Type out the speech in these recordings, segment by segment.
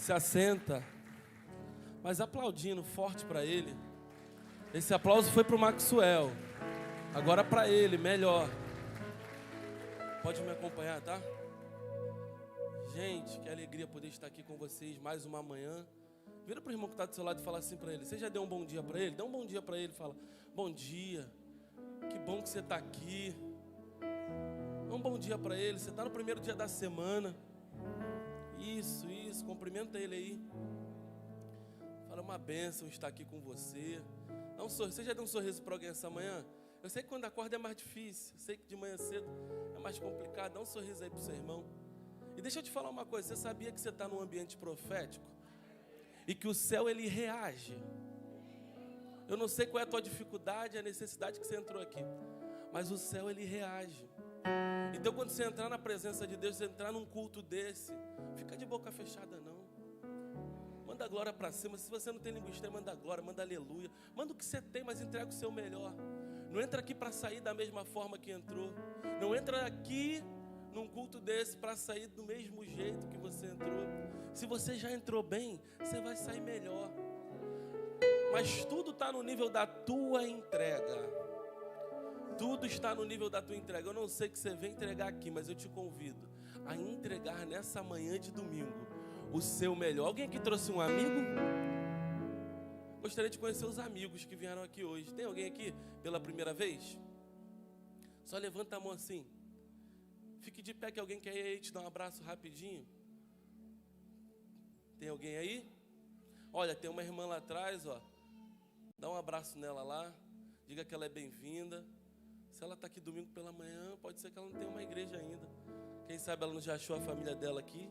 Se assenta, mas aplaudindo forte para ele. Esse aplauso foi para o Maxwell, agora para ele, melhor. Pode me acompanhar, tá? Gente, que alegria poder estar aqui com vocês mais uma manhã. Vira para o irmão que está do seu lado e fala assim para ele: você já deu um bom dia para ele? Dá um bom dia para ele, fala: bom dia, que bom que você está aqui. Dá um bom dia para ele, você está no primeiro dia da semana. Isso, cumprimenta ele aí. Fala: uma bênção estar aqui com você. Dá um sorriso. Você já deu um sorriso para alguém essa manhã? Eu sei que quando acorda é mais difícil, eu sei que de manhã cedo é mais complicado. Dá um sorriso aí para o seu irmão. E deixa eu te falar uma coisa, você sabia que você está num ambiente profético? E que o céu, ele reage. Eu não sei qual é a tua dificuldade, a necessidade que você entrou aqui, mas o céu, ele reage. Então, quando você entrar na presença de Deus, você entrar num culto desse, fica de boca fechada não. Manda a glória para cima. Se você não tem língua estranha, manda a glória, manda aleluia. Manda o que você tem, mas entrega o seu melhor. Não entra aqui para sair da mesma forma que entrou. Não entra aqui num culto desse para sair do mesmo jeito que você entrou. Se você já entrou bem, você vai sair melhor. Mas tudo está no nível da tua entrega. Tudo está no nível da tua entrega. Eu não sei o que você vem entregar aqui, mas eu te convido a entregar nessa manhã de domingo o seu melhor. Alguém aqui trouxe um amigo? Gostaria de conhecer os amigos que vieram aqui hoje. Tem alguém aqui pela primeira vez? Só levanta a mão assim. Fique de pé que alguém quer ir aí te dar um abraço rapidinho. Tem alguém aí? Olha, tem uma irmã lá atrás, ó. Dá um abraço nela lá. Diga que ela é bem-vinda. Se ela está aqui domingo pela manhã, pode ser que ela não tenha uma igreja ainda. Quem sabe ela não já achou a família dela aqui.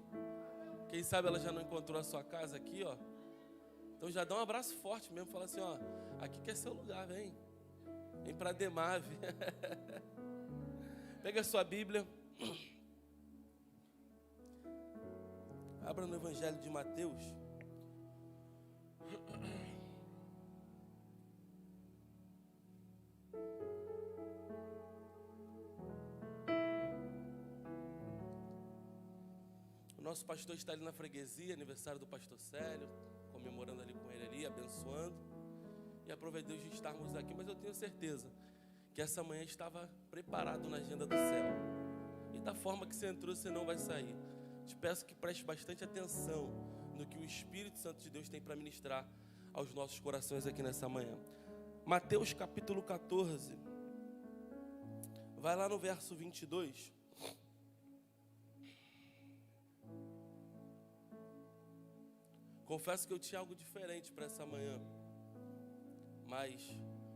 Quem sabe ela já não encontrou a sua casa aqui, ó. Então já dá um abraço forte mesmo. Fala assim, ó. Aqui que é seu lugar, vem. Vem para Demave. Pega a sua Bíblia. Abra no Evangelho de Mateus. O nosso pastor está ali na freguesia, aniversário do pastor Célio, comemorando ali com ele ali, abençoando. E aproveitei de estarmos aqui, mas eu tenho certeza que essa manhã estava preparado na agenda do céu. E da forma que você entrou, você não vai sair. Te peço que preste bastante atenção no que o Espírito Santo de Deus tem para ministrar aos nossos corações aqui nessa manhã. Mateus capítulo 14. Vai lá no verso 22. Confesso que eu tinha algo diferente para essa manhã. Mas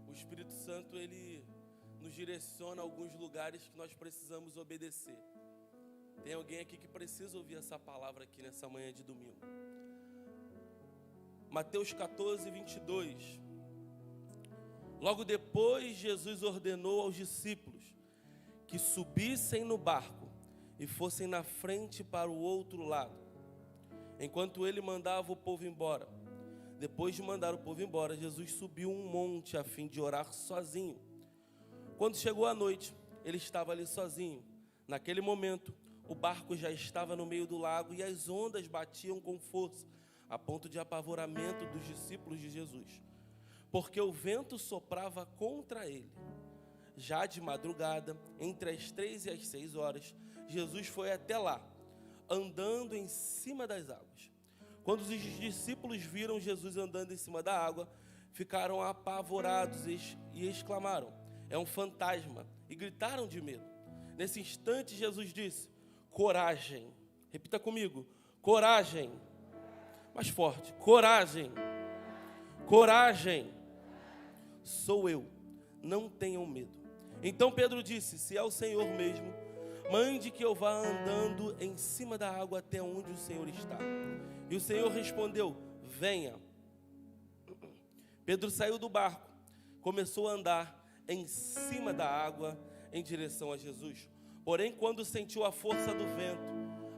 o Espírito Santo, ele nos direciona a alguns lugares que nós precisamos obedecer. Tem alguém aqui que precisa ouvir essa palavra aqui nessa manhã de domingo. Mateus 14, 22. Logo depois, Jesus ordenou aos discípulos que subissem no barco e fossem na frente para o outro lado, enquanto ele mandava o povo embora. Depois de mandar o povo embora, Jesus subiu um monte a fim de orar sozinho. Quando chegou a noite, ele estava ali sozinho. Naquele momento, o barco já estava no meio do lago e as ondas batiam com força, a ponto de apavoramento dos discípulos de Jesus, porque o vento soprava contra ele. Já de madrugada, entre as 3 e as 6 horas, Jesus foi até lá, andando em cima das águas. Quando os discípulos viram Jesus andando em cima da água, ficaram apavorados e exclamaram: é um fantasma, e gritaram de medo. Nesse instante, Jesus disse: coragem. Repita comigo: coragem. Mais forte: coragem. Coragem. Sou eu, não tenham medo. Então Pedro disse: se é o Senhor mesmo, mande que eu vá andando em cima da água até onde o Senhor está. E o Senhor respondeu: venha. Pedro saiu do barco, começou a andar em cima da água em direção a Jesus. Porém, quando sentiu a força do vento,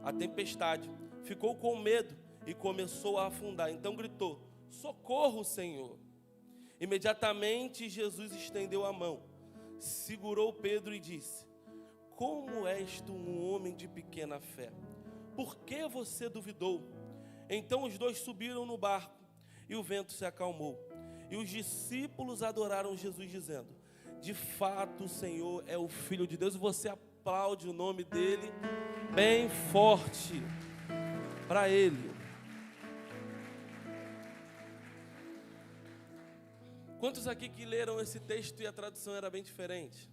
a tempestade, ficou com medo e começou a afundar. Então gritou: socorro, Senhor! Imediatamente Jesus estendeu a mão, segurou Pedro e disse: como és tu um homem de pequena fé? Por que você duvidou? Então os dois subiram no barco e o vento se acalmou. E os discípulos adoraram Jesus, dizendo: de fato o Senhor é o Filho de Deus. E você aplaude o nome dele bem forte para ele. Quantos aqui que leram esse texto e a tradução era bem diferente?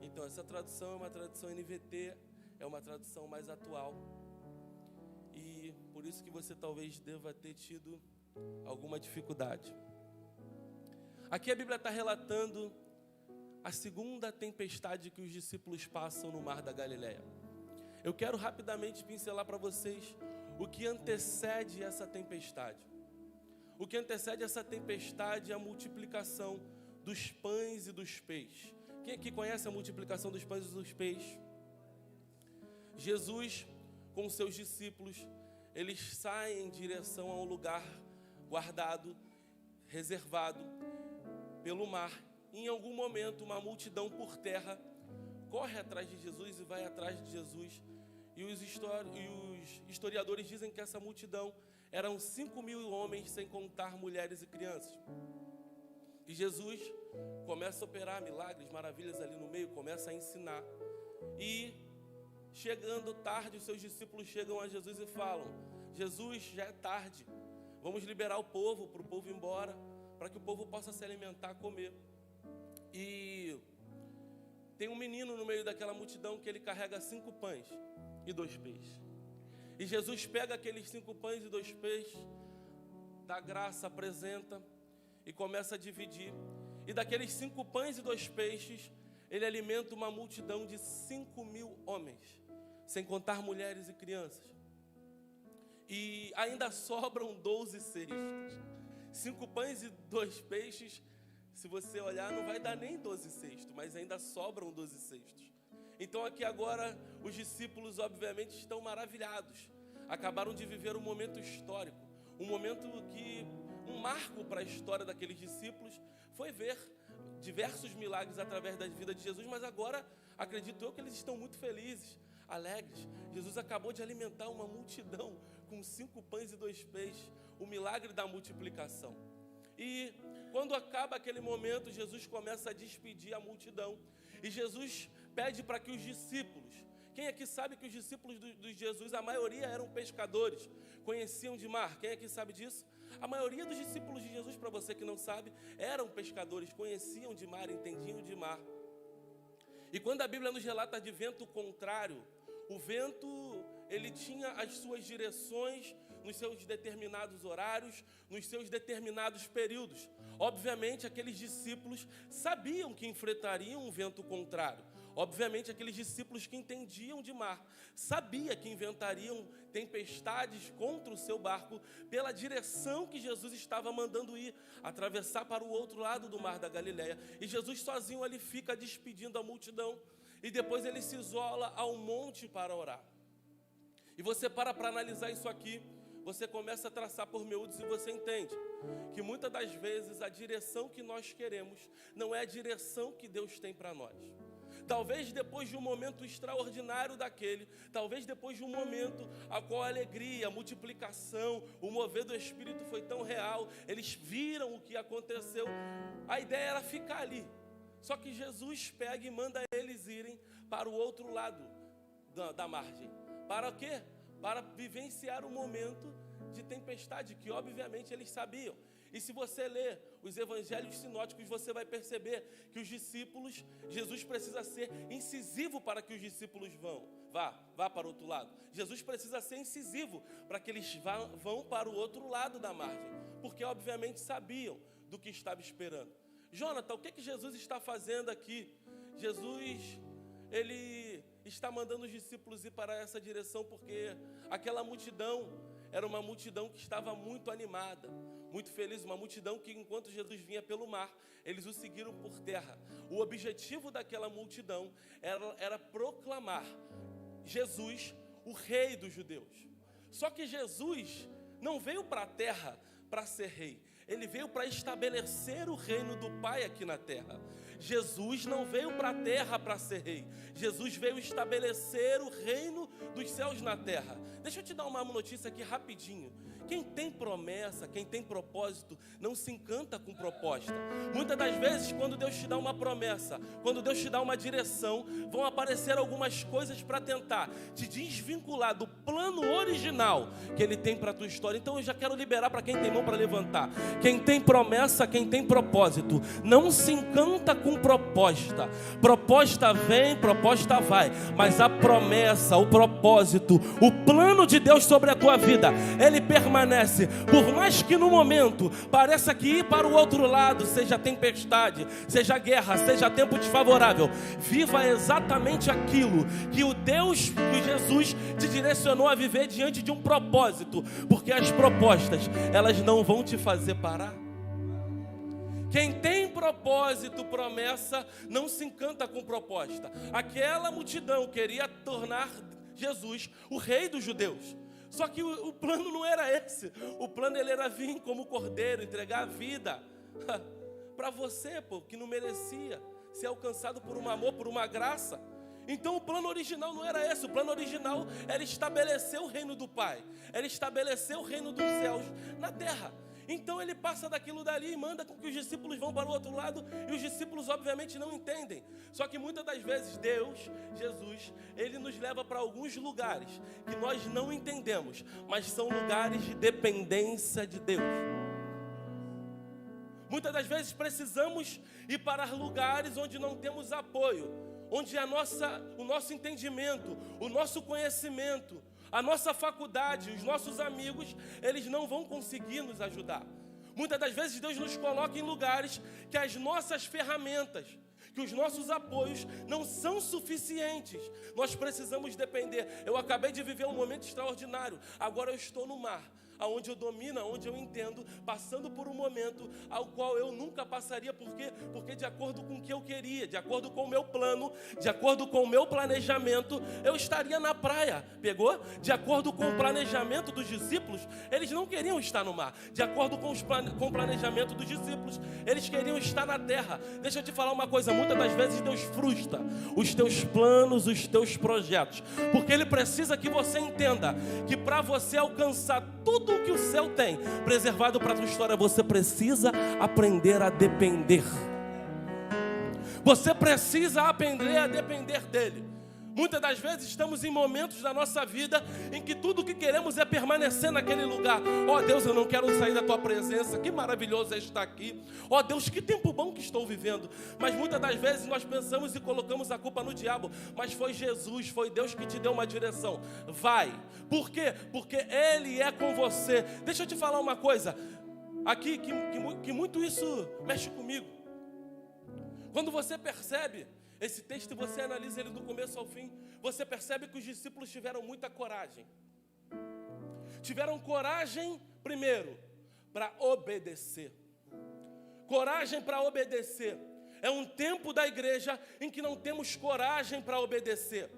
Então, essa tradução é uma tradução NVT, é uma tradução mais atual. E por isso que você talvez deva ter tido alguma dificuldade. Aqui a Bíblia está relatando a segunda tempestade que os discípulos passam no Mar da Galileia. Eu quero rapidamente pincelar para vocês o que antecede essa tempestade. O que antecede essa tempestade é a multiplicação dos pães e dos peixes. Quem aqui conhece a multiplicação dos pães e dos peixes? Jesus, com seus discípulos, eles saem em direção a um lugar guardado, reservado pelo mar. Em algum momento, uma multidão por terra corre atrás de Jesus e vai atrás de Jesus. E os historiadores dizem que essa multidão eram 5.000 homens, sem contar mulheres e crianças. E Jesus começa a operar milagres, maravilhas ali no meio, começa a ensinar. E chegando tarde, os seus discípulos chegam a Jesus e falam: Jesus, já é tarde, vamos liberar o povo, para o povo ir embora, para que o povo possa se alimentar, comer. E tem um menino no meio daquela multidão que ele carrega 5 pães e 2 peixes. E Jesus pega aqueles 5 pães e 2 peixes, dá graça, apresenta e começa a dividir. E daqueles 5 pães e 2 peixes, ele alimenta uma multidão de 5.000 homens, sem contar mulheres e crianças. E ainda sobram 12 cestos. 5 pães e 2 peixes, se você olhar, não vai dar nem 12 cestos, mas ainda sobram 12 cestos. Então aqui agora os discípulos obviamente estão maravilhados. Acabaram de viver um momento histórico, um momento que, um marco para a história daqueles discípulos, foi ver diversos milagres através da vida de Jesus, mas agora acredito eu que eles estão muito felizes, alegres. Jesus acabou de alimentar uma multidão com 5 pães e 2 peixes, o milagre da multiplicação. E quando acaba aquele momento, Jesus começa a despedir a multidão. E Jesus pede para que os discípulos, quem aqui sabe que os discípulos de Jesus, a maioria eram pescadores, conheciam de mar? Quem aqui sabe disso? A maioria dos discípulos de Jesus, para você que não sabe, eram pescadores, conheciam de mar, entendiam de mar. E quando a Bíblia nos relata de vento contrário, o vento, ele tinha as suas direções nos seus determinados horários, nos seus determinados períodos. Obviamente, aqueles discípulos sabiam que enfrentariam um vento contrário. Obviamente, aqueles discípulos que entendiam de mar sabiam que inventariam tempestades contra o seu barco pela direção que Jesus estava mandando ir, atravessar para o outro lado do Mar da Galileia. E Jesus sozinho ali fica despedindo a multidão e depois ele se isola ao monte para orar. E você para analisar isso aqui, você começa a traçar por miúdos e você entende que muitas das vezes a direção que nós queremos não é a direção que Deus tem para nós. Talvez depois de um momento extraordinário daquele, talvez depois de um momento a qual a alegria, a multiplicação, o mover do Espírito foi tão real, eles viram o que aconteceu, a ideia era ficar ali. Só que Jesus pega e manda eles irem para o outro lado da margem. Para o quê? Para vivenciar o momento de tempestade, que obviamente eles sabiam. E se você ler os evangelhos sinóticos, você vai perceber que os discípulos, Jesus precisa ser incisivo para que os discípulos vá para o outro lado. Jesus precisa ser incisivo para que eles vão para o outro lado da margem, porque obviamente sabiam do que estava esperando. Jonathan, o que Jesus está fazendo aqui? Jesus, ele está mandando os discípulos ir para essa direção, porque aquela multidão era uma multidão que estava muito animada, muito feliz, uma multidão que enquanto Jesus vinha pelo mar, eles o seguiram por terra. O objetivo daquela multidão era proclamar Jesus, o rei dos judeus. Só que Jesus não veio para a terra para ser rei, Ele veio para estabelecer o reino do Pai aqui na terra. Jesus não veio para a terra para ser rei. Jesus veio estabelecer o reino dos céus na terra. Deixa eu te dar uma notícia aqui rapidinho. Quem tem promessa, quem tem propósito, não se encanta com proposta. Muitas das vezes, quando Deus te dá uma promessa, quando Deus te dá uma direção, vão aparecer algumas coisas para tentar te desvincular do plano original que Ele tem para a tua história. Então eu já quero liberar para quem tem mão para levantar. Quem tem promessa, quem tem propósito, não se encanta com proposta. Proposta vem, proposta vai, mas a promessa, o propósito, o plano de Deus sobre a tua vida, Ele permanece. Por mais que no momento pareça que ir para o outro lado seja tempestade, seja guerra, seja tempo desfavorável, viva exatamente aquilo que o Deus, que Jesus te direcionou a viver diante de um propósito, porque as propostas, elas não vão te fazer parar. Quem tem propósito, promessa, não se encanta com proposta. Aquela multidão queria tornar Jesus o rei dos judeus. Só que o plano não era esse. O plano ele era vir como cordeiro, entregar a vida para você, pô, que não merecia ser alcançado por um amor, por uma graça. Então o plano original não era esse. O plano original era estabelecer o reino do Pai, era estabelecer o reino dos céus na terra. Então ele passa daquilo dali e manda com que os discípulos vão para o outro lado, e os discípulos obviamente não entendem. Só que muitas das vezes Deus, Jesus, Ele nos leva para alguns lugares que nós não entendemos, mas são lugares de dependência de Deus. Muitas das vezes precisamos ir para lugares onde não temos apoio, onde o nosso entendimento, o nosso conhecimento, a nossa faculdade, os nossos amigos, eles não vão conseguir nos ajudar. Muitas das vezes Deus nos coloca em lugares que as nossas ferramentas, que os nossos apoios não são suficientes. Nós precisamos depender. Eu acabei de viver um momento extraordinário. Agora eu estou no mar, aonde eu domino, aonde eu entendo, passando por um momento ao qual eu nunca passaria. Por quê? Porque de acordo com o que eu queria, de acordo com o meu plano, de acordo com o meu planejamento, eu estaria na praia. Pegou? De acordo com o planejamento dos discípulos, eles não queriam estar no mar. De acordo com o planejamento dos discípulos, eles queriam estar na terra. Deixa eu te falar uma coisa, muitas das vezes Deus frustra os teus planos, os teus projetos, porque Ele precisa que você entenda que para você alcançar tudo o que o céu tem preservado para a tua história, você precisa aprender a depender. Você precisa aprender a depender dEle. Muitas das vezes estamos em momentos da nossa vida em que tudo o que queremos é permanecer naquele lugar. Ó Deus, eu não quero sair da Tua presença, que maravilhoso é estar aqui. Ó Deus, que tempo bom que estou vivendo. Mas muitas das vezes nós pensamos e colocamos a culpa no diabo. Mas foi Jesus, foi Deus que te deu uma direção. Vai. Por quê? Porque Ele é com você. Deixa eu te falar uma coisa aqui que muito isso mexe comigo. Quando você percebe esse texto, você analisa ele do começo ao fim, você percebe que os discípulos tiveram muita coragem. Tiveram coragem, primeiro, para obedecer. Coragem para obedecer. É um tempo da igreja em que não temos coragem para obedecer.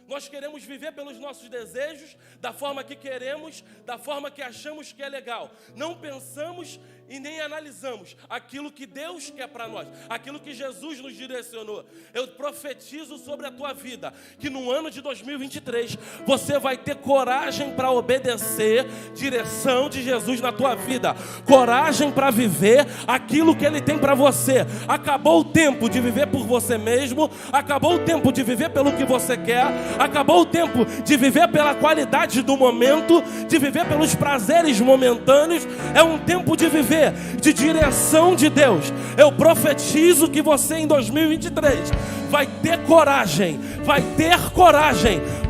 Nós queremos viver pelos nossos desejos, da forma que queremos, da forma que achamos que é legal. Não pensamos e nem analisamos aquilo que Deus quer para nós, aquilo que Jesus nos direcionou. Eu profetizo sobre a tua vida que no ano de 2023 você vai ter coragem para obedecer direção de Jesus na tua vida, coragem para viver aquilo que Ele tem para você. Acabou o tempo de viver por você mesmo, acabou o tempo de viver pelo que você quer, acabou o tempo de viver pela qualidade do momento, de viver pelos prazeres momentâneos. É um tempo de viver de direção de Deus. Eu profetizo que você em 2023 vai ter coragem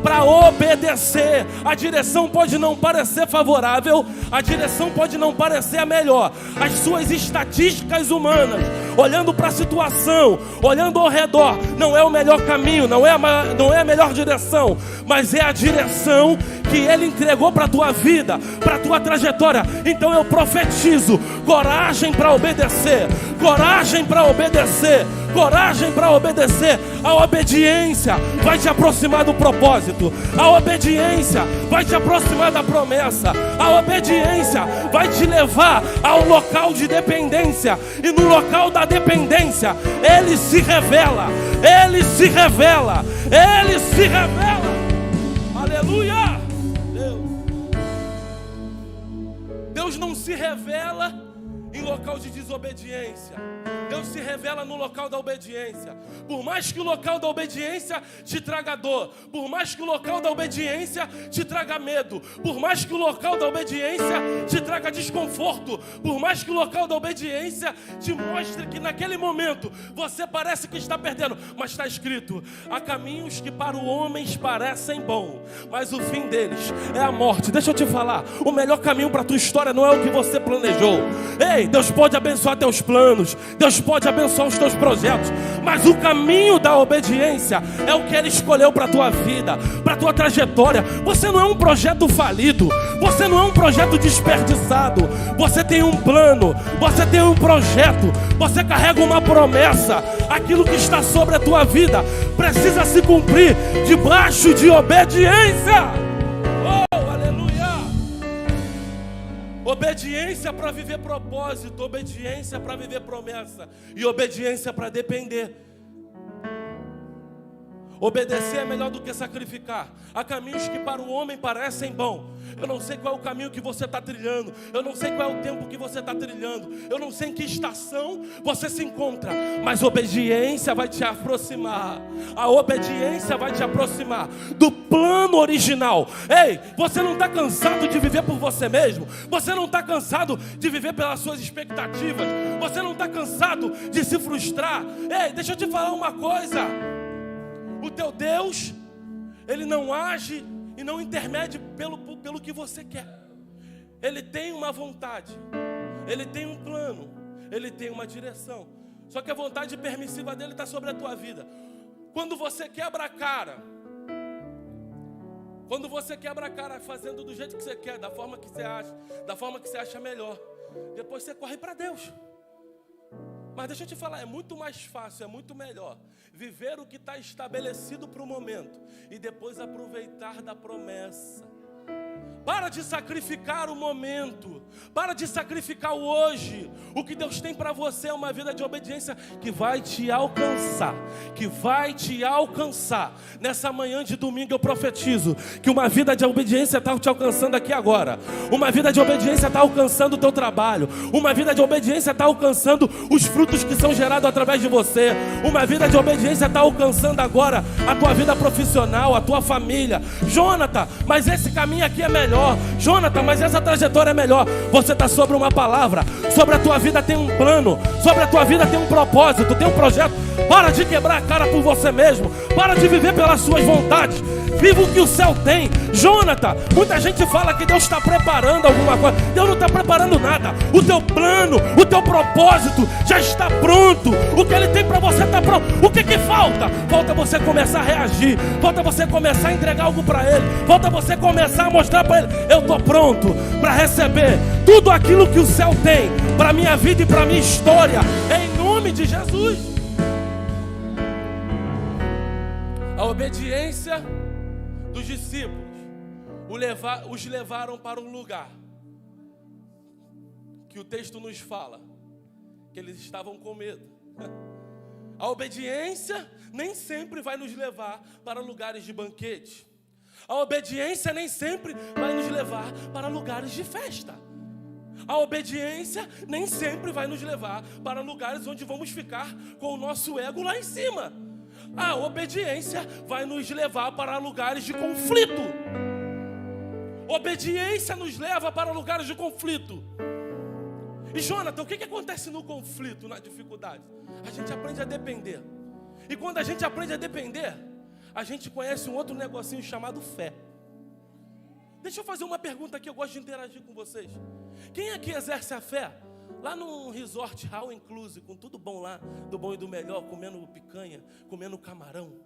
para obedecer. A direção pode não parecer favorável, a direção pode não parecer a melhor. As suas estatísticas humanas, olhando para a situação, olhando ao redor, não é o melhor caminho, não é a melhor direção, mas é a direção que Ele entregou para a tua vida, para a tua trajetória. Então eu profetizo coragem para obedecer, coragem para obedecer, coragem para obedecer. A obediência vai te aproximar do propósito. A obediência vai te aproximar da promessa. A obediência vai te levar ao local de dependência. E no local da dependência, Ele se revela. Ele se revela. Ele se revela. Aleluia! Deus não se revela em local de desobediência. Deus se revela no local da obediência. Por mais que o local da obediência te traga dor, por mais que o local da obediência te traga medo, por mais que o local da obediência te traga desconforto, por mais que o local da obediência te mostre que naquele momento você parece que está perdendo, mas está escrito: há caminhos que para os homens parecem bons, mas o fim deles é a morte. Deixa eu te falar, o melhor caminho para a tua história não é o que você planejou. Ei, Deus pode abençoar teus planos, Deus pode abençoar os teus projetos, mas o caminho da obediência é o que Ele escolheu para a tua vida, para a tua trajetória. Você não é um projeto falido, você não é um projeto desperdiçado. Você tem um plano, você tem um projeto, você carrega uma promessa. Aquilo que está sobre a tua vida precisa se cumprir debaixo de obediência. Obediência para viver propósito, obediência para viver promessa e obediência para depender. Obedecer é melhor do que sacrificar. Há caminhos que para o homem parecem bons. Eu não sei qual é o caminho que você está trilhando. Eu não sei qual é o tempo que você está trilhando. Eu não sei em que estação você se encontra. Mas obediência vai te aproximar. A obediência vai te aproximar do plano original. Ei, você não está cansado de viver por você mesmo? Você não está cansado de viver pelas suas expectativas? Você não está cansado de se frustrar? Ei, deixa eu te falar uma coisa. O teu Deus, Ele não age e não intermede pelo que você quer. Ele tem uma vontade, Ele tem um plano, Ele tem uma direção. Só que a vontade permissiva dEle está sobre a tua vida. Quando você quebra a cara, fazendo do jeito que você quer, da forma que você acha, da forma que você acha melhor, depois você corre para Deus. Mas deixa eu te falar, é muito mais fácil, é muito melhor viver o que está estabelecido para o momento e depois aproveitar da promessa. Para de sacrificar o momento, para de sacrificar o hoje. O que Deus tem para você é uma vida de obediência que vai te alcançar, Nessa manhã de domingo eu profetizo que uma vida de obediência está te alcançando aqui agora. Uma vida de obediência está alcançando o teu trabalho. Uma vida de obediência está alcançando os frutos que são gerados através de você. Uma vida de obediência está alcançando agora a tua vida profissional, a tua família. Jonathan, mas esse caminho aqui é melhor. Jonathan, mas essa trajetória é melhor. Você está sobre uma palavra. Sobre a tua vida tem um plano. Sobre a tua vida tem um propósito, tem um projeto. Para de quebrar a cara por você mesmo. Para de viver pelas suas vontades. Viva o que o céu tem. Jonathan, muita gente fala que Deus está preparando alguma coisa. Deus não está preparando nada. O teu plano, o teu propósito já está pronto. O que Ele tem para você está pronto. O que falta? Falta você começar a reagir. Falta você começar a entregar algo para Ele. Falta você começar a mostrar para Ele: eu estou pronto para receber tudo aquilo que o céu tem para a minha vida e para a minha história, em nome de Jesus. A obediência dos discípulos os levaram para um lugar que o texto nos fala que eles estavam com medo. A obediência nem sempre vai nos levar para lugares de banquete. A obediência nem sempre vai nos levar para lugares de festa. A obediência nem sempre vai nos levar para lugares onde vamos ficar com o nosso ego lá em cima. A obediência vai nos levar para lugares de conflito. Obediência nos leva para lugares de conflito. E Jonathan, o que acontece no conflito, na dificuldade? A gente aprende a depender. E quando a gente aprende a depender, a gente conhece um outro negocinho chamado fé. Deixa eu fazer uma pergunta aqui, eu gosto de interagir com vocês. Quem aqui exerce a fé? Lá num resort all inclusive, com tudo bom lá, do bom e do melhor, comendo picanha, comendo camarão.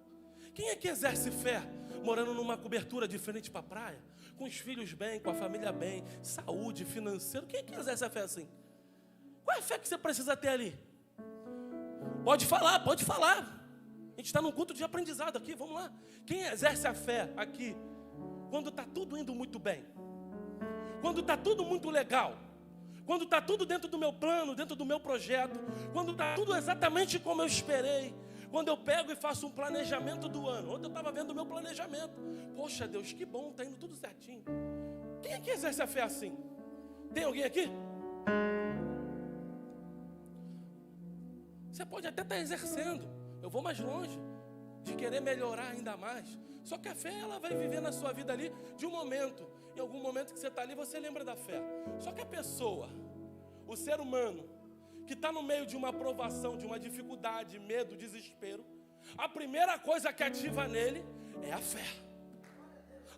Quem aqui exerce fé, morando numa cobertura de frente para a praia, com os filhos bem, com a família bem, saúde, financeiro? Quem aqui exerce a fé assim? Qual é a fé que você precisa ter ali? Pode falar, pode falar. A gente está num culto de aprendizado aqui, vamos lá. Quem exerce a fé aqui, quando está tudo indo muito bem, quando está tudo muito legal, quando está tudo dentro do meu plano, dentro do meu projeto, quando está tudo exatamente como eu esperei, quando eu pego e faço um planejamento do ano. Ontem eu estava vendo o meu planejamento. Poxa Deus, que bom, está indo tudo certinho. Quem aqui exerce a fé assim? Tem alguém aqui? Você pode até estar exercendo. Eu vou mais longe, de querer melhorar ainda mais. Só que a fé, ela vai viver na sua vida ali de um momento. Em algum momento que você está ali, você lembra da fé. Só que a pessoa, o ser humano, que está no meio de uma provação, de uma dificuldade, medo, desespero, a primeira coisa que ativa nele é a fé.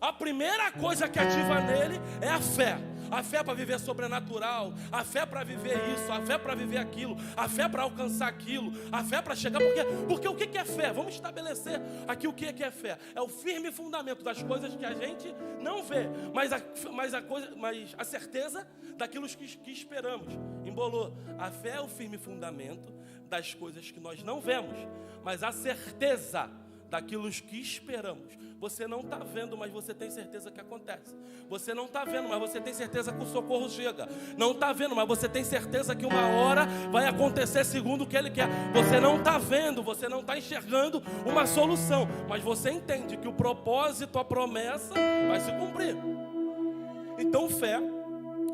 A primeira coisa que ativa nele é a fé. A fé para viver sobrenatural, a fé para viver isso, a fé para viver aquilo, a fé para alcançar aquilo, a fé para chegar. Porque o que é fé? Vamos estabelecer aqui o que é fé. É o firme fundamento das coisas que a gente não vê, mas a certeza daquilo que esperamos. Embolou. A fé é o firme fundamento das coisas que nós não vemos, mas a certeza daquilo que esperamos. Você não está vendo, mas você tem certeza que acontece. Você não está vendo, mas você tem certeza que o socorro chega. Não está vendo, mas você tem certeza que uma hora vai acontecer segundo o que Ele quer. Você não está vendo, você não está enxergando uma solução, mas você entende que o propósito, a promessa vai se cumprir. Então fé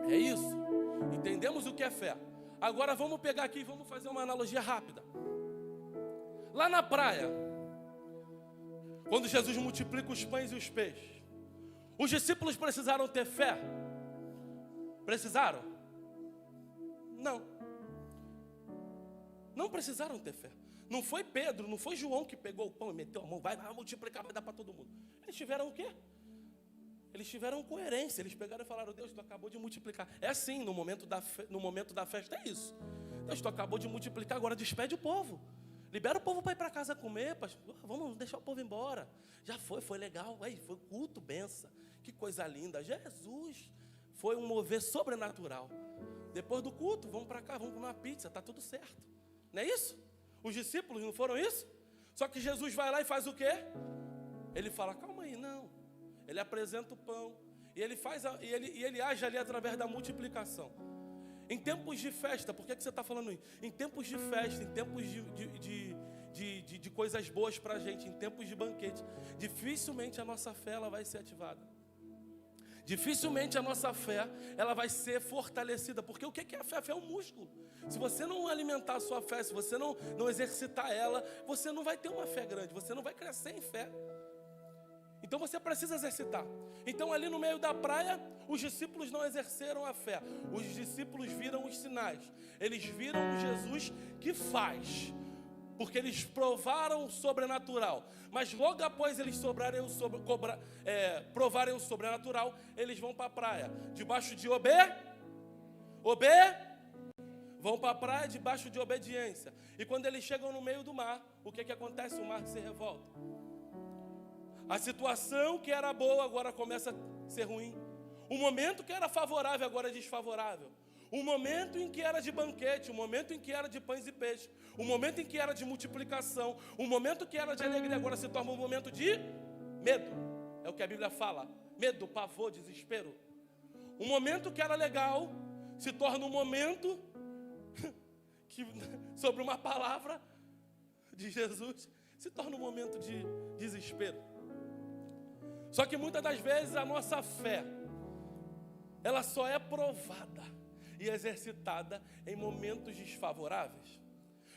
é isso. Entendemos o que é fé. Agora vamos pegar aqui e vamos fazer uma analogia rápida. Lá na praia, quando Jesus multiplica os pães e os peixes, os discípulos precisaram ter fé? Precisaram? Não. Não precisaram ter fé. Não foi Pedro, não foi João que pegou o pão e meteu a mão, vai multiplicar, vai dar para todo mundo. Eles tiveram o quê? Eles tiveram coerência. Eles pegaram e falaram: Deus, tu acabou de multiplicar. É assim, no momento da festa é isso. Deus, tu acabou de multiplicar, agora despede o povo. Libera o povo para ir para casa comer, pastor. Vamos deixar o povo embora. Já foi legal. Aí, foi culto, benção. Que coisa linda. Jesus foi um mover sobrenatural. Depois do culto, vamos para cá, vamos comer uma pizza, está tudo certo. Não é isso? Os discípulos não foram isso? Só que Jesus vai lá e faz o quê? Ele fala: calma aí, não. Ele apresenta o pão. E ele age ali através da multiplicação. Em tempos de festa, por que você está falando isso? Em tempos de festa, em tempos de coisas boas para a gente, em tempos de banquete, dificilmente a nossa fé ela vai ser ativada. Dificilmente a nossa fé ela vai ser fortalecida. Porque o que é a fé? A fé é um músculo. Se você não alimentar a sua fé, se você não exercitar ela, você não vai ter uma fé grande, você não vai crescer em fé. Então você precisa exercitar. Então ali no meio da praia, os discípulos não exerceram a fé. Os discípulos viram os sinais. Eles viram o Jesus que faz. Porque eles provaram o sobrenatural. Mas logo após eles provarem o sobrenatural, eles vão para a praia. Debaixo de vão para a praia debaixo de obediência. E quando eles chegam no meio do mar, o que acontece? O mar se revolta. A situação que era boa agora começa a ser ruim. O momento que era favorável agora é desfavorável. O momento em que era de banquete, o momento em que era de pães e peixes, o momento em que era de multiplicação, o momento que era de alegria agora se torna um momento de medo. É o que a Bíblia fala. Medo, pavor, desespero. O momento que era legal se torna um momento que, sobre uma palavra de Jesus, se torna um momento de desespero. Só que muitas das vezes a nossa fé, ela só é provada e exercitada em momentos desfavoráveis.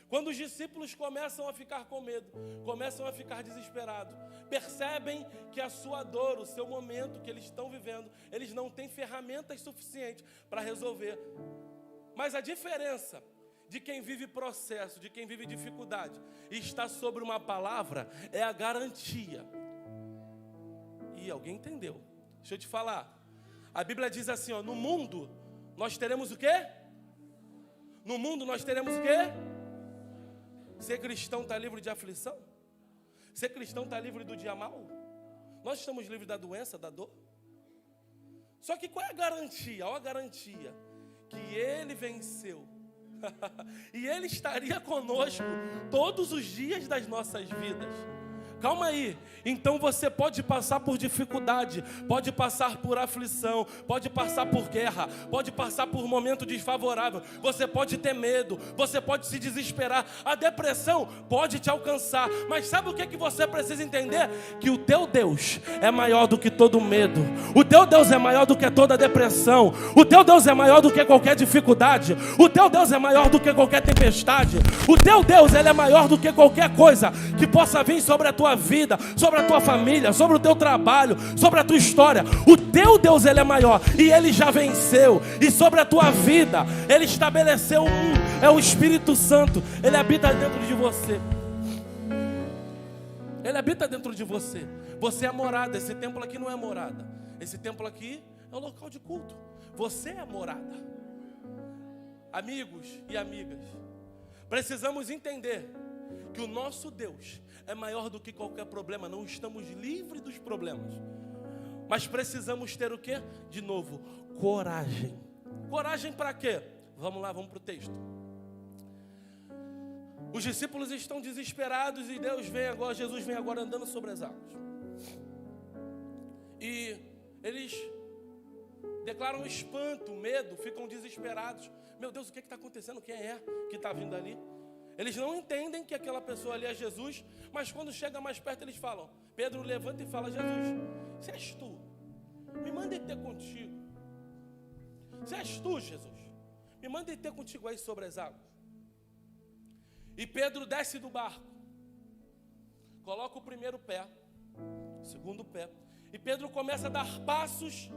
Quando os discípulos começam a ficar com medo, começam a ficar desesperados, percebem que a sua dor, o seu momento que eles estão vivendo, eles não têm ferramentas suficientes para resolver. Mas a diferença de quem vive processo, de quem vive dificuldade e está sobre uma palavra, é a garantia. E alguém entendeu? Deixa eu te falar. A Bíblia diz assim, no mundo nós teremos o quê? No mundo nós teremos o quê? Ser cristão está livre de aflição? Ser cristão está livre do dia mau? Nós estamos livres da doença, da dor? Só que qual é a garantia? Olha a garantia que ele venceu E Ele estaria conosco todos os dias das nossas vidas. Calma aí, então você pode passar por dificuldade, pode passar por aflição, pode passar por guerra, pode passar por momento desfavorável, você pode ter medo, você pode se desesperar, a depressão pode te alcançar, mas sabe o que você precisa entender? Que o teu Deus é maior do que todo medo, o teu Deus é maior do que toda depressão, o teu Deus é maior do que qualquer dificuldade, o teu Deus é maior do que qualquer tempestade, o teu Deus ele é maior do que qualquer coisa que possa vir sobre a tua vida, sobre a tua família, sobre o teu trabalho, sobre a tua história. O teu Deus ele é maior e ele já venceu. E sobre a tua vida ele estabeleceu é o Espírito Santo. Ele habita dentro de você. Ele habita dentro de você. Você é morada. Esse templo aqui não é morada. Esse templo aqui é um local de culto. Você é morada. Amigos e amigas, precisamos entender que o nosso Deus é maior do que qualquer problema. Não estamos livres dos problemas, mas precisamos ter o quê? De novo, coragem. Coragem para quê? Vamos lá, vamos para o texto. Os discípulos estão desesperados e Jesus vem agora andando sobre as águas. E eles declaram espanto, medo, ficam desesperados. Meu Deus, o que está acontecendo? Quem é que está vindo ali? Eles não entendem que aquela pessoa ali é Jesus, mas quando chega mais perto eles falam. Pedro levanta e fala: Jesus, se és tu, me manda ir ter contigo. Se és tu, Jesus, me manda ir ter contigo aí sobre as águas. E Pedro desce do barco, coloca o primeiro pé, o segundo pé, e Pedro começa a dar passos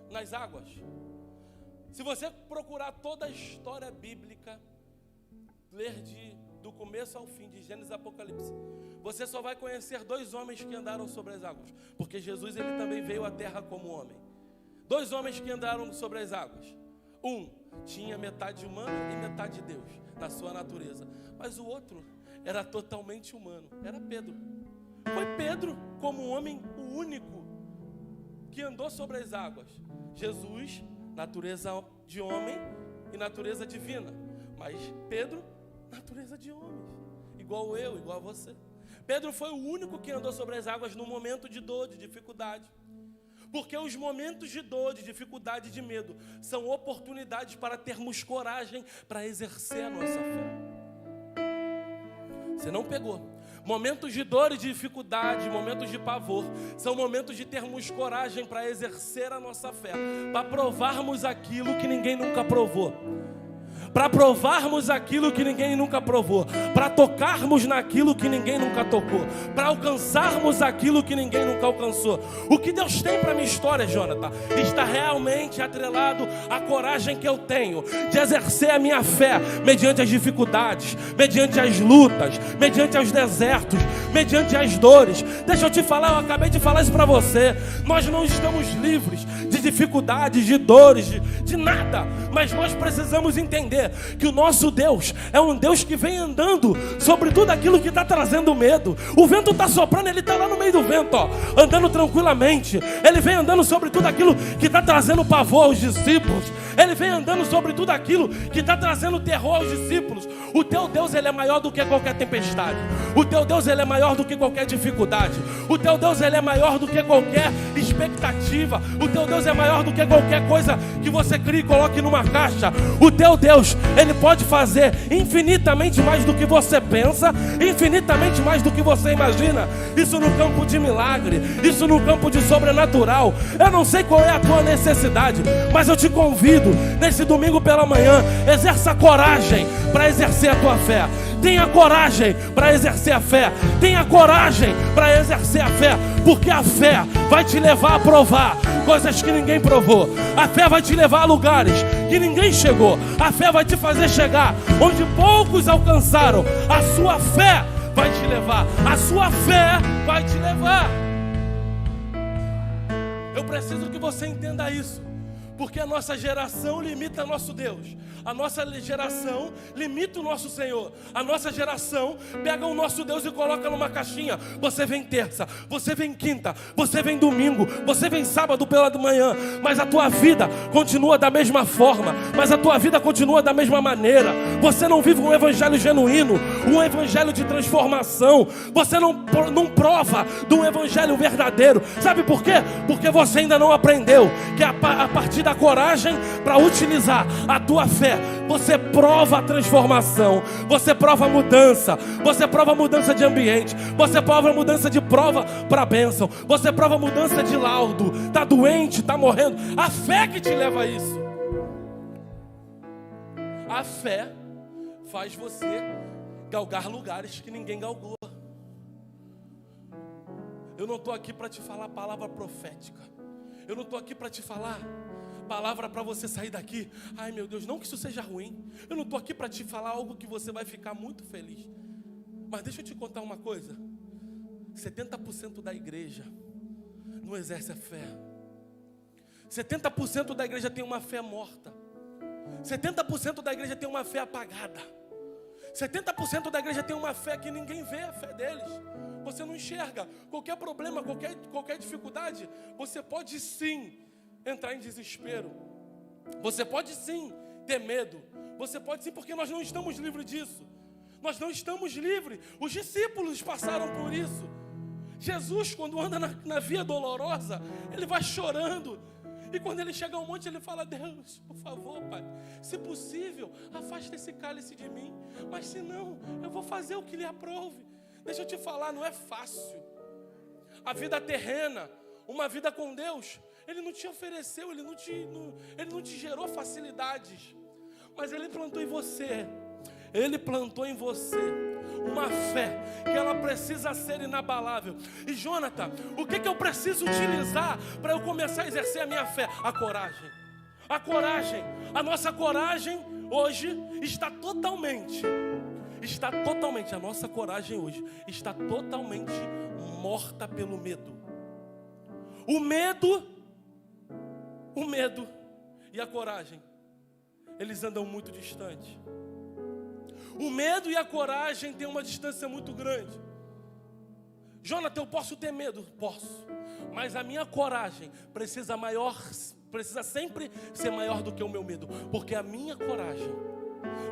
nas águas. Se você procurar toda a história bíblica, ler do começo ao fim, de Gênesis a Apocalipse, você só vai conhecer 2 homens que andaram sobre as águas, porque Jesus ele também veio à terra como homem. 2 homens que andaram sobre as águas. Um tinha metade humano e metade Deus na sua natureza, mas o outro era totalmente humano, era Pedro. Foi Pedro, como homem, o único que andou sobre as águas. Jesus, natureza de homem e natureza divina, mas Pedro, natureza de homem, igual eu, igual a você. Pedro foi o único que andou sobre as águas no momento de dor, de dificuldade. Porque os momentos de dor, de dificuldade, de medo são oportunidades para termos coragem para exercer a nossa fé. Você não pegou. Momentos de dor e de dificuldade, momentos de pavor, são momentos de termos coragem para exercer a nossa fé, para provarmos aquilo que ninguém nunca provou. Para provarmos aquilo que ninguém nunca provou, para tocarmos naquilo que ninguém nunca tocou, para alcançarmos aquilo que ninguém nunca alcançou. O que Deus tem para minha história, Jonathan, está realmente atrelado à coragem que eu tenho de exercer a minha fé mediante as dificuldades, mediante as lutas, mediante os desertos, mediante as dores. Deixa eu te falar, eu acabei de falar isso para você. Nós não estamos livres de dificuldades, de dores, de nada, mas nós precisamos entender que o nosso Deus é um Deus que vem andando sobre tudo aquilo que está trazendo medo. O vento está soprando, ele está lá no meio do vento, ó, andando tranquilamente. Ele vem andando sobre tudo aquilo que está trazendo pavor aos discípulos. Ele vem andando sobre tudo aquilo que está trazendo terror aos discípulos. O teu Deus ele é maior do que qualquer tempestade. O teu Deus ele é maior do que qualquer dificuldade. O teu Deus ele é maior do que qualquer expectativa. O teu Deus é maior do que qualquer coisa que você crie e coloque numa caixa. O teu Deus ele pode fazer infinitamente mais do que você pensa, infinitamente mais do que você imagina. Isso no campo de milagre, isso no campo de sobrenatural. Eu não sei qual é a tua necessidade, mas eu te convido nesse domingo pela manhã, exerça coragem para exercer a tua fé. Tenha coragem para exercer a fé. Tenha coragem para exercer a fé, porque a fé vai te levar a provar coisas que ninguém provou. A fé vai te levar a lugares que ninguém chegou. A fé vai te fazer chegar onde poucos alcançaram. A sua fé vai te levar. A sua fé vai te levar. Eu preciso que você entenda isso, Porque a nossa geração limita nosso Deus. A nossa geração limita o nosso Senhor. A nossa geração pega o nosso Deus e coloca numa caixinha. Você vem terça, você vem quinta, você vem domingo, você vem sábado pela manhã, mas a tua vida continua da mesma forma, mas a tua vida continua da mesma maneira. Você não vive um evangelho genuíno, um evangelho de transformação. Você não prova de um evangelho verdadeiro. Sabe por quê? Porque você ainda não aprendeu que a partir da coragem para utilizar a tua fé, você prova a transformação, você prova a mudança, você prova a mudança de ambiente, você prova a mudança de prova para bênção, você prova a mudança de laudo. Está doente, está morrendo. A fé que te leva a isso. A fé faz você galgar lugares que ninguém galgou. Eu não estou aqui para te falar palavra profética. Eu não estou aqui para te falar palavra para você sair daqui. Ai meu Deus, não que isso seja ruim. Eu não estou aqui para te falar algo que você vai ficar muito feliz. Mas deixa eu te contar uma coisa. 70% da igreja não exerce a fé. 70% da igreja tem uma fé morta. 70% da igreja tem uma fé apagada. 70% da igreja tem uma fé que ninguém vê a fé deles. Você não enxerga. Qualquer problema, qualquer dificuldade, você pode sim entrar em desespero. Você pode sim ter medo. Você pode sim, porque nós não estamos livres disso. Nós não estamos livres. Os discípulos passaram por isso. Jesus, quando anda na via dolorosa, ele vai chorando. E quando ele chega ao monte, ele fala: Deus, por favor, Pai, se possível, afasta esse cálice de mim. Mas se não, eu vou fazer o que lhe aprouve. Deixa eu te falar, não é fácil. A vida terrena, uma vida com Deus, Ele não te ofereceu, Ele não te gerou facilidades. Mas Ele plantou em você. Ele plantou em você uma fé que ela precisa ser inabalável. E Jonathan, o que eu preciso utilizar para eu começar a exercer a minha fé? A coragem. A coragem. A nossa coragem hoje está totalmente, a nossa coragem hoje está totalmente morta pelo medo. O medo e a coragem, eles andam muito distante. O medo e a coragem têm uma distância muito grande. Jonathan, eu posso ter medo? Posso. Mas a minha coragem precisa sempre ser maior do que o meu medo. Porque a minha coragem,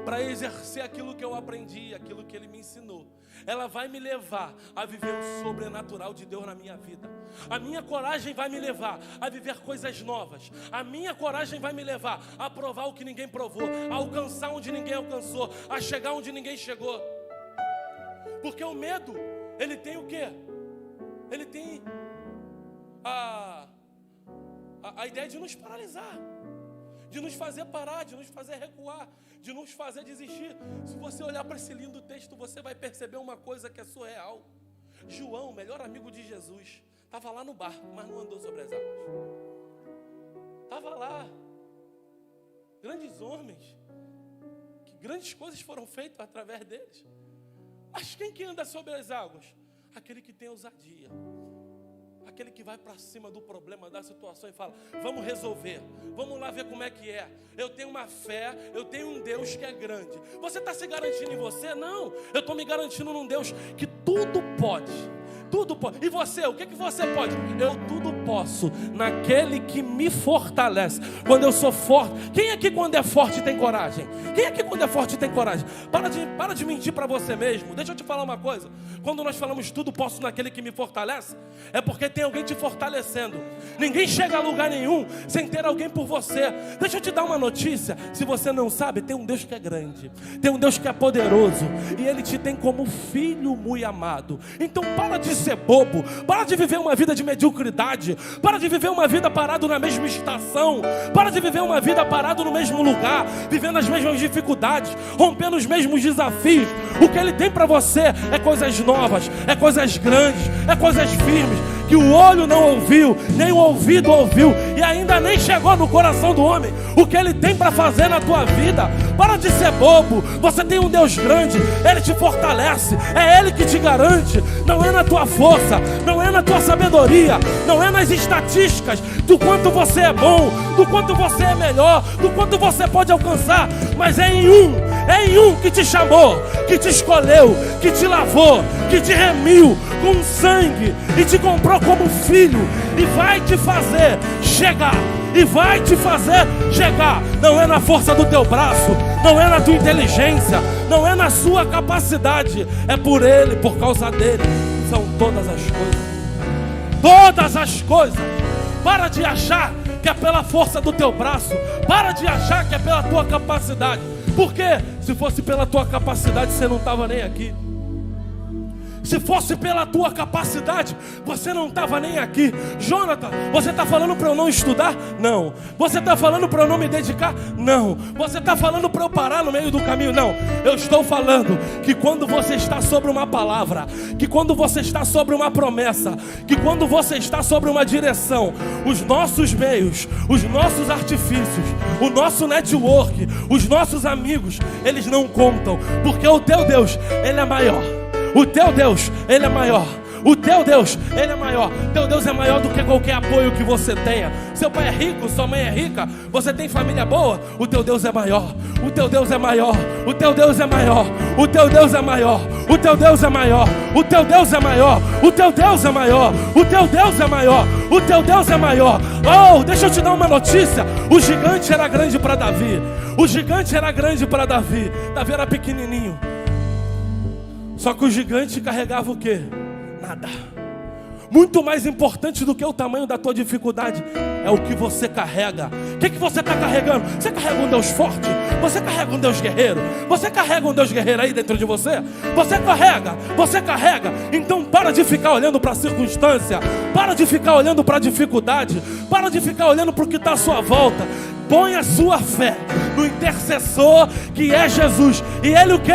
para exercer aquilo que eu aprendi, aquilo que Ele me ensinou, ela vai me levar a viver o sobrenatural de Deus na minha vida. A minha coragem vai me levar a viver coisas novas. A minha coragem vai me levar a provar o que ninguém provou, a alcançar onde ninguém alcançou, a chegar onde ninguém chegou. Porque o medo, ele tem o quê? Ele tem a ideia de nos paralisar, de nos fazer parar, de nos fazer recuar, de nos fazer desistir. Se você olhar para esse lindo texto, você vai perceber uma coisa que é surreal. João, o melhor amigo de Jesus, estava lá no barco, mas não andou sobre as águas. Estava lá. Grandes homens, que grandes coisas foram feitas através deles. Mas quem que anda sobre as águas? Aquele que tem ousadia. Aquele que vai para cima do problema, da situação e fala: vamos resolver, vamos lá ver como é que é. Eu tenho uma fé, eu tenho um Deus que é grande. Você está se garantindo em você? Não, eu estou me garantindo num Deus que tudo pode. Tudo pode. E você, o que você pode? Eu tudo posso naquele que me fortalece. Quando eu sou forte. Quem aqui quando é forte tem coragem? Quem aqui quando é forte tem coragem? Para de mentir para você mesmo. Deixa eu te falar uma coisa. Quando nós falamos tudo posso naquele que me fortalece, é porque tem alguém te fortalecendo. Ninguém chega a lugar nenhum sem ter alguém por você. Deixa eu te dar uma notícia. Se você não sabe, tem um Deus que é grande, tem um Deus que é poderoso, e Ele te tem como filho muito amado. Então para de ser bobo, para de viver uma vida de mediocridade, para de viver uma vida parado na mesma estação, para de viver uma vida parado no mesmo lugar, vivendo as mesmas dificuldades, rompendo os mesmos desafios. O que Ele tem para você é coisas novas, é coisas grandes, é coisas firmes, que o olho não ouviu, nem o ouvido ouviu, e e ainda nem chegou no coração do homem o que Ele tem para fazer na tua vida. Para de ser bobo. Você tem um Deus grande, Ele te fortalece, é Ele que te garante. Não é na tua força, não é na tua sabedoria, não é nas estatísticas do quanto você é bom, do quanto você é melhor, do quanto você pode alcançar, mas é em um que te chamou, que te escolheu, que te lavou, que te remiu com sangue e te comprou como filho, e vai te fazer chegar, e vai te fazer chegar. Não é na força do teu braço, não é na tua inteligência, não é na sua capacidade, é por Ele, por causa dele. São todas as coisas, todas as coisas. Para de achar que é pela força do teu braço, para de achar que é pela tua capacidade, porque se fosse pela tua capacidade você não estava nem aqui. Se fosse pela tua capacidade, você não estava nem aqui. Jonathan, você está falando para eu não estudar? Não. Você está falando para eu não me dedicar? Não. Você está falando para eu parar no meio do caminho? Não. Eu estou falando que quando você está sobre uma palavra, que quando você está sobre uma promessa, que quando você está sobre uma direção, os nossos meios, os nossos artifícios, o nosso network, os nossos amigos, eles não contam, porque o teu Deus, Ele é maior. O teu Deus, Ele é maior. O teu Deus, Ele é maior. Teu Deus é maior do que qualquer apoio que você tenha. Seu pai é rico, sua mãe é rica, você tem família boa, o teu Deus é maior. O teu Deus é maior. O teu Deus é maior. O teu Deus é maior. O teu Deus é maior. O teu Deus é maior. O teu Deus é maior. O teu Deus é maior. O teu Deus é maior. Oh, deixa eu te dar uma notícia. O gigante era grande para Davi. O gigante era grande para Davi. Davi era pequenininho. Só que o gigante carregava o quê? Nada. Muito mais importante do que o tamanho da tua dificuldade é o que você carrega. O que você está carregando? Você carrega um Deus forte? Você carrega um Deus guerreiro? Você carrega um Deus guerreiro aí dentro de você? Você carrega? Você carrega? Então para de ficar olhando para a circunstância. Para de ficar olhando para a dificuldade. Para de ficar olhando para o que está à sua volta. Põe a sua fé no intercessor que é Jesus. E Ele o quê?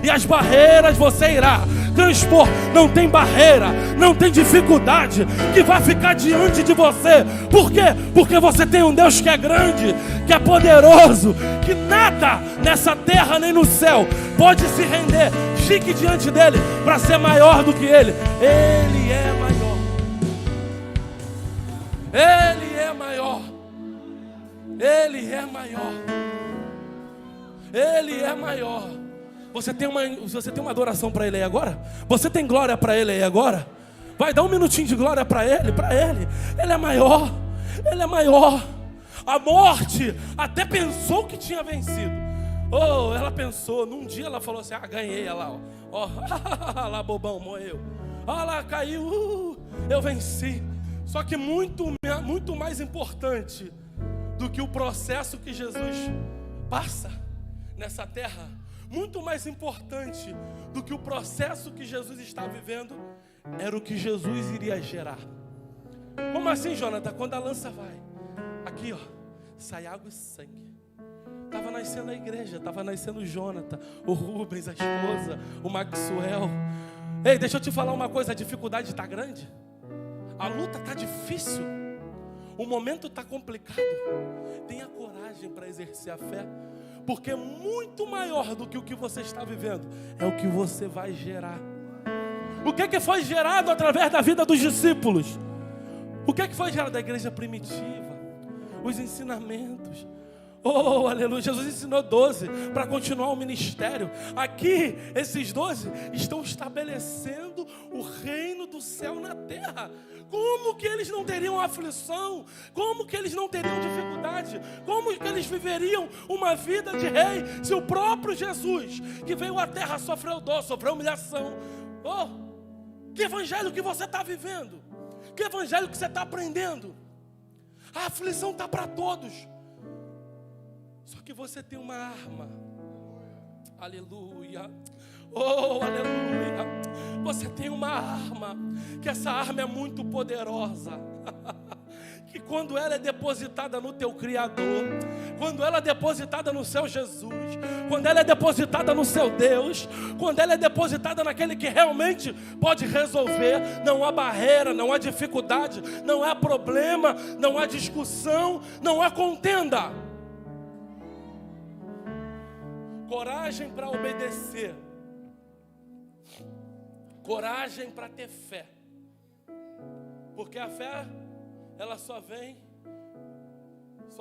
E as barreiras você irá transpor. Não tem barreira, não tem dificuldade que vai ficar diante de você. Por quê? Porque você tem um Deus que é grande, que é poderoso, que nada nessa terra nem no céu pode se render. Fique diante dele para ser maior do que ele. Ele é maior. Ele é maior. Ele é maior. Ele é maior. Você tem uma adoração para Ele aí agora? Você tem glória para Ele aí agora? Vai dar um minutinho de glória para Ele, para Ele. Ele é maior. Ele é maior. A morte até pensou que tinha vencido. Oh, ela pensou. Num dia ela falou assim: ganhei. Ela, ó, lá bobão, morreu. Lá caiu. Eu venci. Só que muito mais importante do que o processo que Jesus passa nessa terra, muito mais importante do que o processo que Jesus está vivendo, era o que Jesus iria gerar. Como assim, Jonathan? Quando a lança vai, aqui ó, sai água e sangue. Estava nascendo a igreja, estava nascendo o Jonathan, o Rubens, a esposa, o Maxwell. Ei, deixa eu te falar uma coisa, a dificuldade está grande, a luta está difícil, o momento está complicado. Tenha coragem para exercer a fé, porque muito maior do que o que você está vivendo é o que você vai gerar. O que foi gerado através da vida dos discípulos? O que foi gerado da igreja primitiva? Os ensinamentos. Oh, aleluia, Jesus ensinou 12 para continuar o ministério. Aqui, esses 12 estão estabelecendo o reino do céu na terra. Como que eles não teriam aflição? Como que eles não teriam dificuldade? Como que eles viveriam uma vida de rei se o próprio Jesus, que veio à terra, sofreu dor, sofreu humilhação? Oh, que evangelho que você está vivendo? Que evangelho que você está aprendendo? A aflição está para todos. Só que você tem uma arma. Aleluia. Oh, aleluia. Você tem uma arma, que essa arma é muito poderosa. Que quando ela é depositada no teu Criador, quando ela é depositada no seu Jesus, quando ela é depositada no seu Deus, quando ela é depositada naquele que realmente pode resolver, não há barreira, não há dificuldade, não há problema, não há discussão, não há contenda. Coragem para obedecer, coragem para ter fé, porque a fé, ela só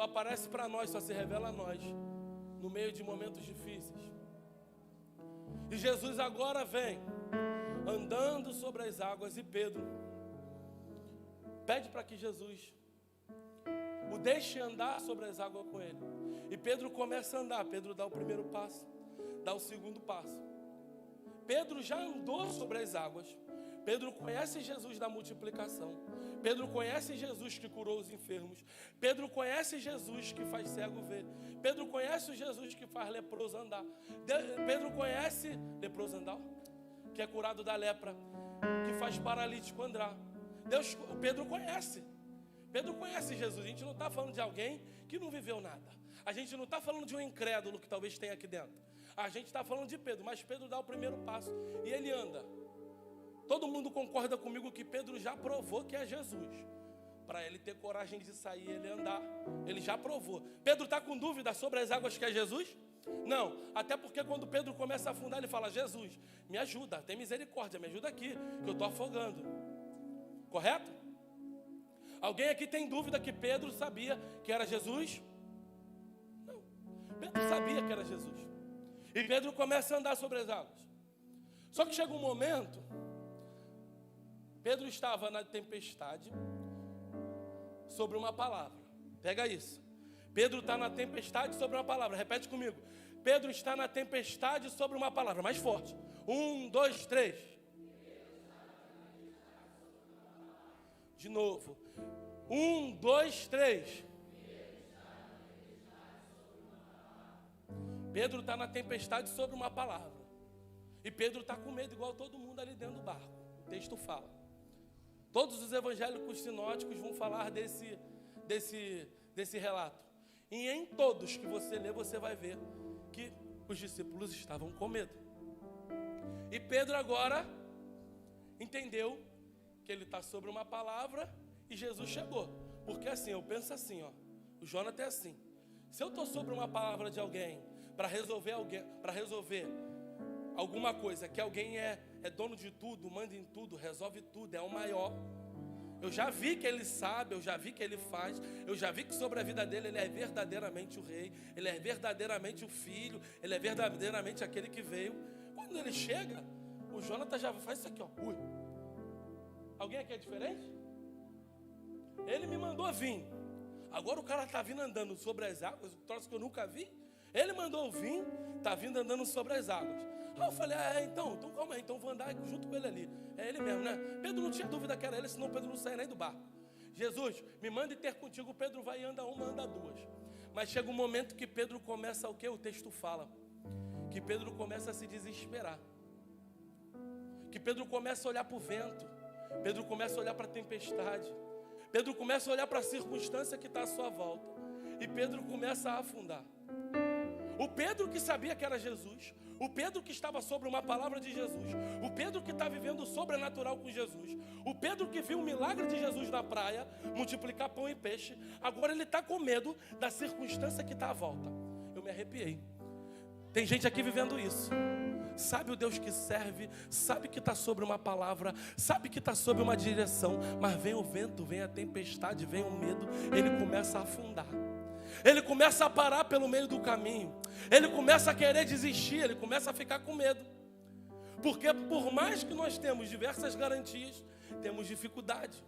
aparece para nós, só se revela a nós, no meio de momentos difíceis. E Jesus agora vem, andando sobre as águas, e Pedro pede para que Jesus o deixe andar sobre as águas com ele. E Pedro começa a andar, Pedro dá o primeiro passo, dá o segundo passo. Pedro já andou sobre as águas, Pedro conhece Jesus da multiplicação, Pedro conhece Jesus que curou os enfermos, Pedro conhece Jesus que faz cego ver, Pedro conhece o Jesus que faz leproso andar, Pedro conhece leproso andar, que é curado da lepra, que faz paralítico andar. Pedro conhece Jesus. A gente não está falando de alguém que não viveu nada, a gente não está falando de um incrédulo que talvez tenha aqui dentro, a gente está falando de Pedro. Mas Pedro dá o primeiro passo e ele anda. Todo mundo concorda comigo que Pedro já provou que é Jesus. Para ele ter coragem de sair e ele andar, ele já provou. Pedro está com dúvida sobre as águas que é Jesus? Não, até porque quando Pedro começa a afundar, ele fala: Jesus, me ajuda, tem misericórdia, me ajuda aqui, que eu estou afogando. Correto? Alguém aqui tem dúvida que Pedro sabia que era Jesus? Não, Pedro sabia que era Jesus. E Pedro começa a andar sobre as águas. Só que chega um momento, Pedro estava na tempestade sobre uma palavra. Pega isso. Pedro está na tempestade sobre uma palavra. Repete comigo. Pedro está na tempestade sobre uma palavra. Mais forte. 1, 2, 3. De novo. 1, 2, 3. Pedro está na tempestade sobre uma palavra. E Pedro está com medo igual todo mundo ali dentro do barco. O texto fala. Todos os evangélicos sinóticos vão falar desse relato. E em todos que você lê, você vai ver que os discípulos estavam com medo. E Pedro agora entendeu que ele está sobre uma palavra e Jesus chegou. Porque assim, eu penso assim, ó, o Jonathan é assim. Se eu estou sobre uma palavra de alguém para resolver alguma coisa, que alguém é dono de tudo, manda em tudo, resolve tudo, é o maior. Eu já vi que ele sabe, eu já vi que ele faz, eu já vi que sobre a vida dele ele é verdadeiramente o rei, ele é verdadeiramente o filho, ele é verdadeiramente aquele que veio. Quando ele chega, o Jonathan já faz isso aqui, ó. Ui. Alguém aqui é diferente? Ele me mandou vir. Agora o cara está vindo andando sobre as águas, um troço que eu nunca vi. Ele mandou vir, está vindo andando sobre as águas. Aí eu falei, então calma aí, então vou andar junto com ele ali. É ele mesmo, né? Pedro não tinha dúvida que era ele, senão Pedro não saia nem do barco. Jesus, me manda ter contigo. Pedro vai e anda uma, anda duas. Mas chega um momento que Pedro começa o que? O texto fala. Que Pedro começa a se desesperar. Que Pedro começa a olhar para o vento. Pedro começa a olhar para a tempestade. Pedro começa a olhar para a circunstância que está à sua volta. E Pedro começa a afundar. O Pedro que sabia que era Jesus, o Pedro que estava sobre uma palavra de Jesus, o Pedro que está vivendo o sobrenatural com Jesus, o Pedro que viu o milagre de Jesus na praia, multiplicar pão e peixe, agora ele está com medo da circunstância que está à volta. Eu me arrepiei. Tem gente aqui vivendo isso. Sabe o Deus que serve, sabe que está sobre uma palavra, sabe que está sobre uma direção, mas vem o vento, vem a tempestade, vem o medo, ele começa a afundar. Ele começa a parar pelo meio do caminho. Ele começa a querer desistir, ele começa a ficar com medo. Porque por mais que nós temos diversas garantias, temos dificuldade.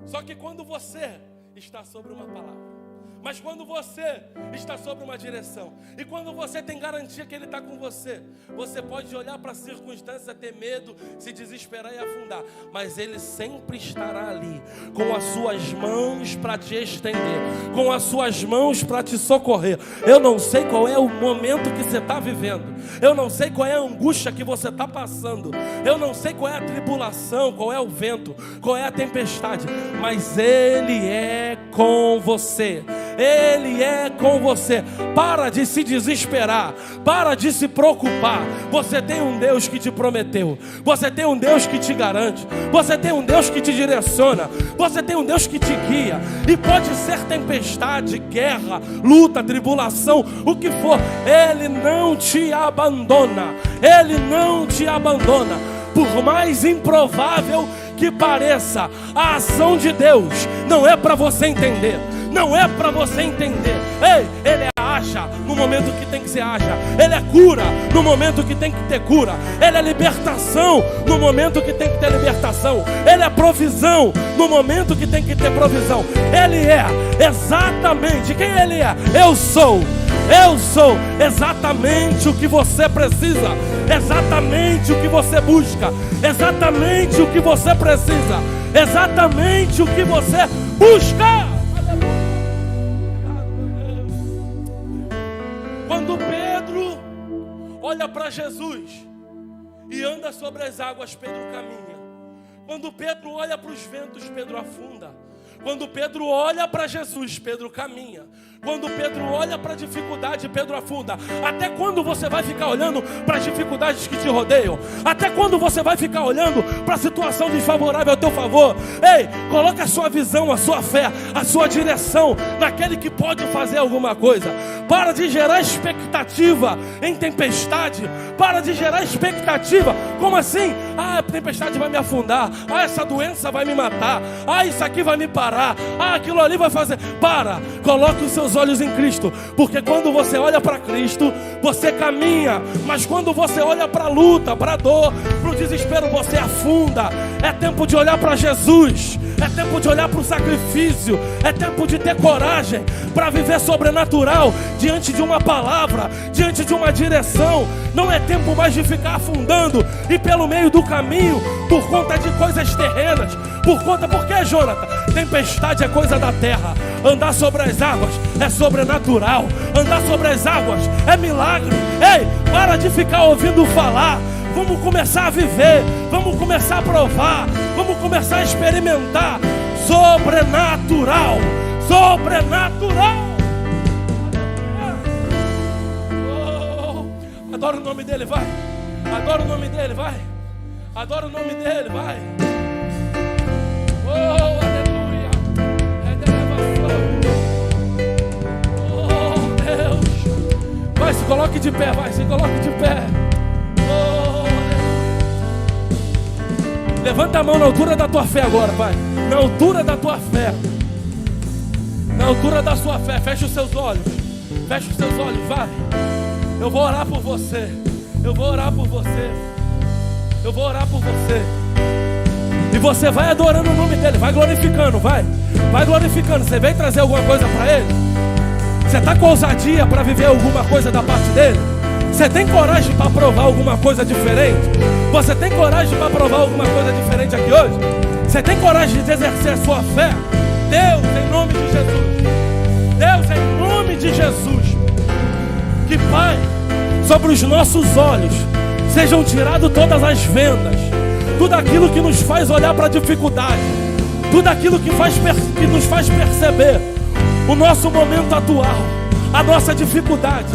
Só que quando você está sobre uma palavra, mas quando você está sobre uma direção, e quando você tem garantia que Ele está com você, você pode olhar para a circunstância, ter medo, se desesperar e afundar, mas Ele sempre estará ali, com as suas mãos para te estender, com as suas mãos para te socorrer. Eu não sei qual é o momento que você está vivendo, eu não sei qual é a angústia que você está passando, eu não sei qual é a tribulação, qual é o vento, qual é a tempestade, mas Ele é com você. Ele é com você. Para de se desesperar, para de se preocupar. Você tem um Deus que te prometeu, você tem um Deus que te garante, você tem um Deus que te direciona, você tem um Deus que te guia. E pode ser tempestade, guerra, luta, tribulação, o que for, Ele não te abandona. Ele não te abandona. Por mais improvável que pareça, a ação de Deus não é para você entender. Não é para você entender. Ei, Ele aja no momento que tem que ser haja. Ele é cura no momento que tem que ter cura. Ele é libertação no momento que tem que ter libertação. Ele é provisão no momento que tem que ter provisão. Ele é exatamente quem Ele é. Eu sou exatamente o que você precisa, exatamente o que você busca, exatamente o que você precisa, exatamente o que você busca. Quando Pedro olha para Jesus e anda sobre as águas, Pedro caminha. Quando Pedro olha para os ventos, Pedro afunda. Quando Pedro olha para Jesus, Pedro caminha. Quando Pedro olha para a dificuldade, Pedro afunda. Até quando você vai ficar olhando para as dificuldades que te rodeiam? Até quando você vai ficar olhando para a situação desfavorável ao teu favor? Ei, coloque a sua visão, a sua fé, a sua direção naquele que pode fazer alguma coisa. Para de gerar expectativa em tempestade. Para de gerar expectativa. Como assim? Ah, a tempestade vai me afundar. Ah, essa doença vai me matar. Ah, isso aqui vai me parar. Ah, aquilo ali vai fazer. Para, coloque os seus olhos em Cristo. Porque quando você olha para Cristo, você caminha. Mas quando você olha para a luta, para a dor, para o desespero, você afunda. É tempo de olhar para Jesus. É tempo de olhar para o sacrifício. É tempo de ter coragem para viver sobrenatural diante de uma palavra, diante de uma direção. Não é tempo mais de ficar afundando e pelo meio do caminho por conta de coisas terrenas. Por que, Jonathan? Tempestade é coisa da terra. Andar sobre as águas é sobrenatural. Andar sobre as águas é milagre. Ei, para de ficar ouvindo falar. Vamos começar a viver. Vamos começar a provar. Vamos começar a experimentar. Sobrenatural. Sobrenatural. Oh, adora o nome dele, vai. Adora o nome dele, vai. Adora o nome dele, vai. Oh, aleluia. Oh, Deus. Vai, se coloque de pé, vai, se coloque de pé. Oh, levanta a mão na altura da tua fé agora, vai. Na altura da tua fé. Na altura da sua fé. Fecha os seus olhos. Fecha os seus olhos, vai. Eu vou orar por você. Eu vou orar por você. Eu vou orar por você. E você vai adorando o nome dele. Vai glorificando, vai. Vai glorificando. Você vem trazer alguma coisa para ele? Você está com ousadia para viver alguma coisa da parte dele? Você tem coragem para provar alguma coisa diferente? Você tem coragem para provar alguma coisa diferente aqui hoje? Você tem coragem de exercer a sua fé? Deus, em nome de Jesus. Deus, em nome de Jesus. Que, Pai, sobre os nossos olhos sejam tiradas todas as vendas. Tudo aquilo que nos faz olhar para a dificuldade. Tudo aquilo que nos faz perceber o nosso momento atual, a nossa dificuldade.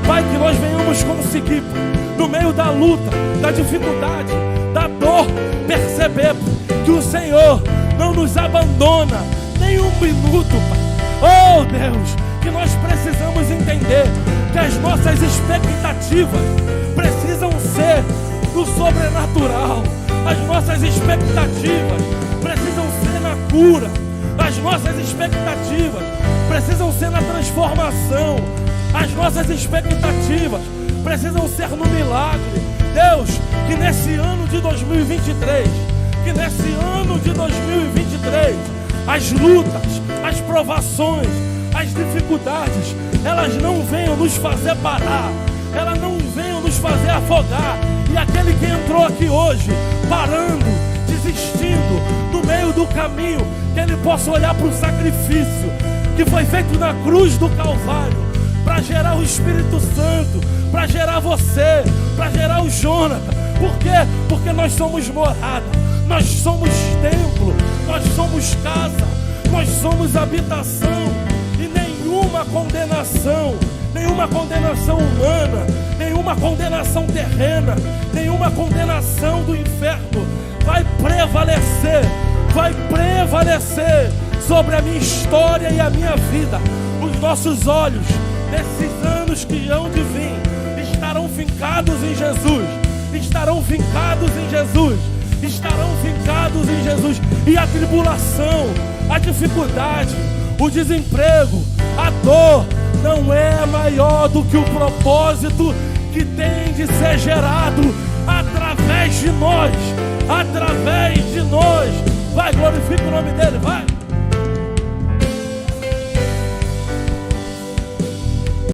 Pai, que nós venhamos conseguir, no meio da luta, da dificuldade, da dor, perceber que o Senhor não nos abandona nem um minuto, Pai. Oh Deus, que nós precisamos entender que as nossas expectativas precisam ser no sobrenatural. As nossas expectativas precisam ser na cura. As nossas expectativas precisam ser na transformação. As nossas expectativas precisam ser no milagre. Deus, que nesse ano de 2023, as lutas, as provações, as dificuldades, elas não venham nos fazer parar, elas não venham nos fazer afogar. E aquele que entrou aqui hoje, parando, desistindo, no meio do caminho, que ele possa olhar para o sacrifício que foi feito na cruz do Calvário, para gerar o Espírito Santo, para gerar você, para gerar o Jonathan. Por quê? Porque nós somos morada, nós somos templo, nós somos casa, nós somos habitação. E nenhum nenhuma condenação humana, nenhuma condenação terrena, nenhuma condenação do inferno vai prevalecer sobre a minha história e a minha vida. Os nossos olhos, nesses anos que hão de vir, estarão fincados em Jesus, estarão fincados em Jesus, estarão fincados em Jesus. E a tribulação, a dificuldade, o desemprego, a dor não é maior do que o propósito que tem de ser gerado através de nós. Vai, glorifica o nome dele, vai.